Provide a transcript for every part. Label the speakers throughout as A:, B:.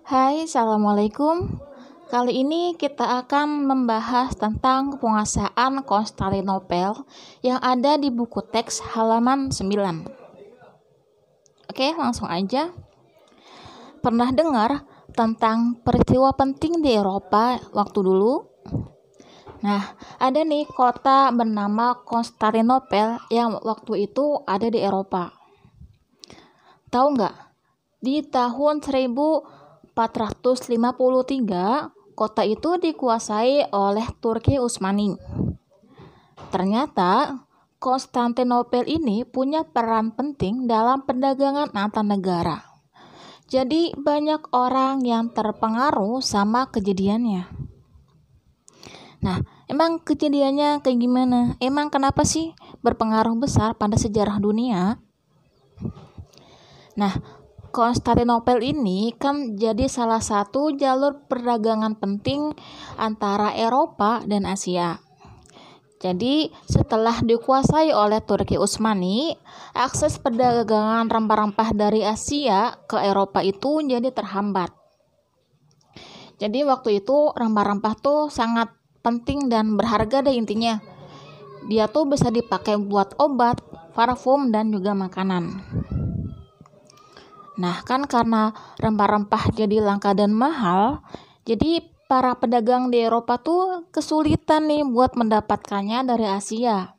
A: Hai, Assalamualaikum. Kali ini kita akan membahas tentang penguasaan Konstantinopel yang ada di buku teks halaman 9. Oke, langsung aja. Pernah dengar tentang peristiwa penting di Eropa waktu dulu? Nah, ada nih kota bernama Konstantinopel yang waktu itu ada di Eropa. Tahu nggak? Di tahun 1453, kota itu dikuasai oleh Turki Utsmani. Ternyata, Konstantinopel ini punya peran penting dalam perdagangan antar negara. Jadi, banyak orang yang terpengaruh sama kejadiannya. Nah, emang kejadiannya kayak gimana? Emang kenapa sih berpengaruh besar pada sejarah dunia? Nah, Konstantinopel ini kan jadi salah satu jalur perdagangan penting antara Eropa dan Asia. Jadi setelah dikuasai oleh Turki Utsmani, akses perdagangan rempah-rempah dari Asia ke Eropa itu jadi terhambat. Jadi waktu itu rempah-rempah tuh sangat penting dan berharga deh intinya. Dia tuh bisa dipakai buat obat, parfum, dan juga makanan. Nah, kan karena rempah-rempah jadi langka dan mahal, jadi para pedagang di Eropa tuh kesulitan nih buat mendapatkannya dari Asia.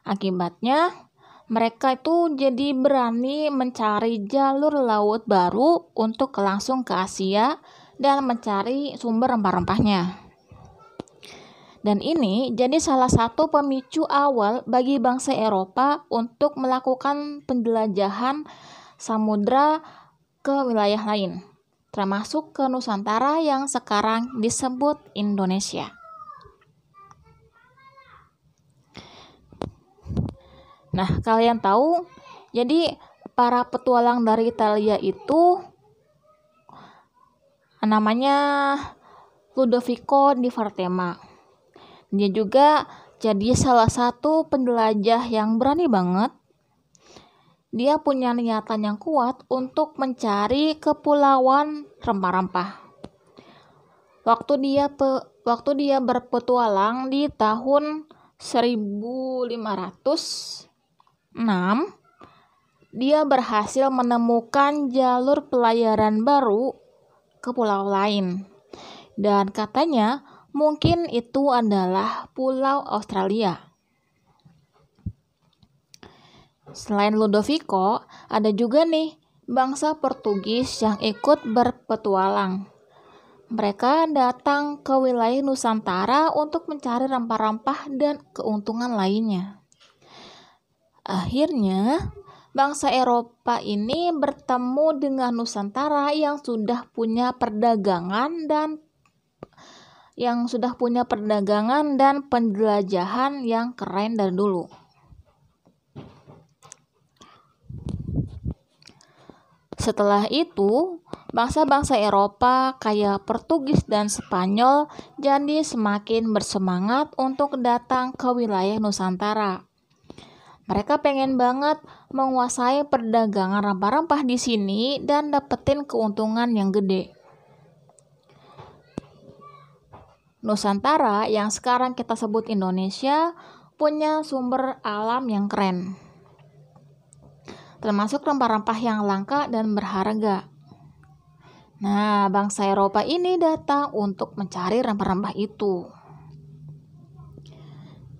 A: Akibatnya, mereka itu jadi berani mencari jalur laut baru untuk langsung ke Asia dan mencari sumber rempah-rempahnya. Dan ini jadi salah satu pemicu awal bagi bangsa Eropa untuk melakukan penjelajahan samudra ke wilayah lain, termasuk ke Nusantara yang sekarang disebut Indonesia. Nah, kalian tahu, jadi para petualang dari Italia itu namanya Ludovico di Vartema. Dia juga jadi salah satu penjelajah yang berani banget. Dia punya niatan yang kuat untuk mencari kepulauan rempah-rempah. Waktu dia berpetualang di tahun 1506, dia berhasil menemukan jalur pelayaran baru ke pulau lain. Dan katanya mungkin itu adalah Pulau Australia. Selain Ludovico, ada juga nih bangsa Portugis yang ikut berpetualang. Mereka datang ke wilayah Nusantara untuk mencari rempah-rempah dan keuntungan lainnya. Akhirnya, bangsa Eropa ini bertemu dengan Nusantara yang sudah punya perdagangan dan penjelajahan yang keren dari dulu. Setelah itu, bangsa-bangsa Eropa kayak Portugis dan Spanyol jadi semakin bersemangat untuk datang ke wilayah Nusantara. Mereka pengen banget menguasai perdagangan rempah-rempah di sini dan dapetin keuntungan yang gede. Nusantara yang sekarang kita sebut Indonesia punya sumber alam yang keren, termasuk rempah-rempah yang langka dan berharga. Nah, bangsa Eropa ini datang untuk mencari rempah-rempah itu.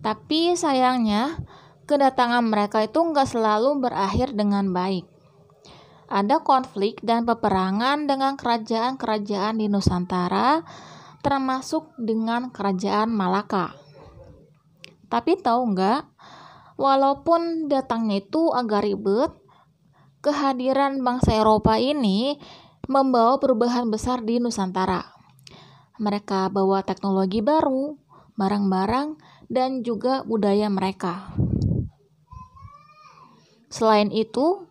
A: Tapi sayangnya, kedatangan mereka itu nggak selalu berakhir dengan baik. Ada konflik dan peperangan dengan kerajaan-kerajaan di Nusantara, termasuk dengan kerajaan Malaka. Tapi tahu nggak, walaupun datangnya itu agak ribet, kehadiran bangsa Eropa ini membawa perubahan besar di Nusantara. Mereka bawa teknologi baru, barang-barang, dan juga budaya mereka. Selain itu,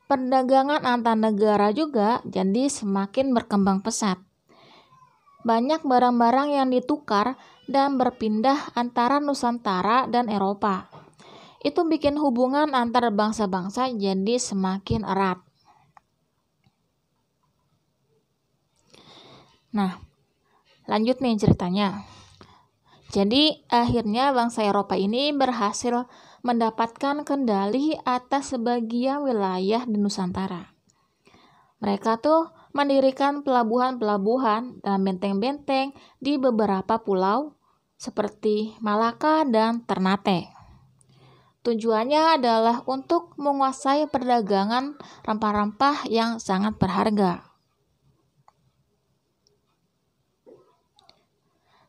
A: perdagangan antar negara juga jadi semakin berkembang pesat. Banyak barang-barang yang ditukar dan berpindah antara Nusantara dan Eropa. Itu bikin hubungan antar bangsa-bangsa jadi semakin erat. Nah, lanjut nih ceritanya. Jadi akhirnya bangsa Eropa ini berhasil mendapatkan kendali atas sebagian wilayah di Nusantara. Mereka tuh mendirikan pelabuhan-pelabuhan dan benteng-benteng di beberapa pulau seperti Malaka dan Ternate. Tujuannya adalah untuk menguasai perdagangan rempah-rempah yang sangat berharga.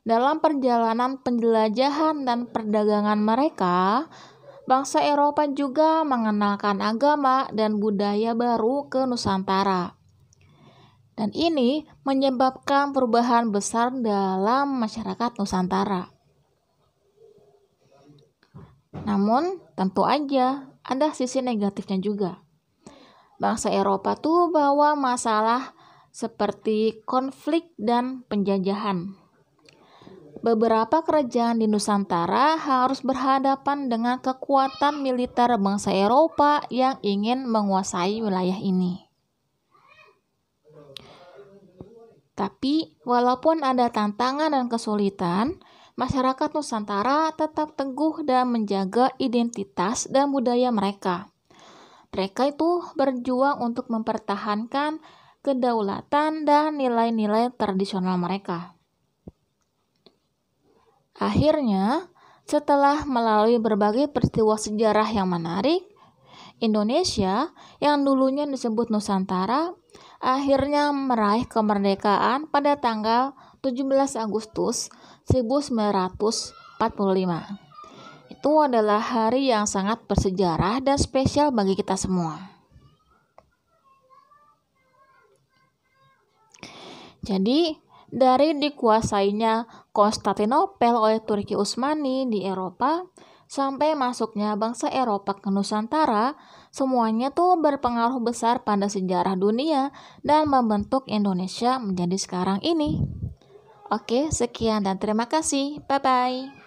A: Dalam perjalanan penjelajahan dan perdagangan mereka, bangsa Eropa juga mengenalkan agama dan budaya baru ke Nusantara. Dan ini menyebabkan perubahan besar dalam masyarakat Nusantara. Namun, tentu aja ada sisi negatifnya juga. Bangsa Eropa tuh bawa masalah seperti konflik dan penjajahan. Beberapa kerajaan di Nusantara harus berhadapan dengan kekuatan militer bangsa Eropa yang ingin menguasai wilayah ini. Tapi, walaupun ada tantangan dan kesulitan, masyarakat Nusantara tetap teguh dan menjaga identitas dan budaya mereka. Mereka itu berjuang untuk mempertahankan kedaulatan dan nilai-nilai tradisional mereka. Akhirnya, setelah melalui berbagai peristiwa sejarah yang menarik, Indonesia yang dulunya disebut Nusantara akhirnya meraih kemerdekaan pada tanggal 17 Agustus 1945. Itu adalah hari yang sangat bersejarah dan spesial bagi kita semua. Jadi, dari dikuasainya Konstantinopel oleh Turki Utsmani di Eropa sampai masuknya bangsa Eropa ke Nusantara, semuanya tuh berpengaruh besar pada sejarah dunia dan membentuk Indonesia menjadi sekarang ini. Oke, sekian dan terima kasih. Bye-bye.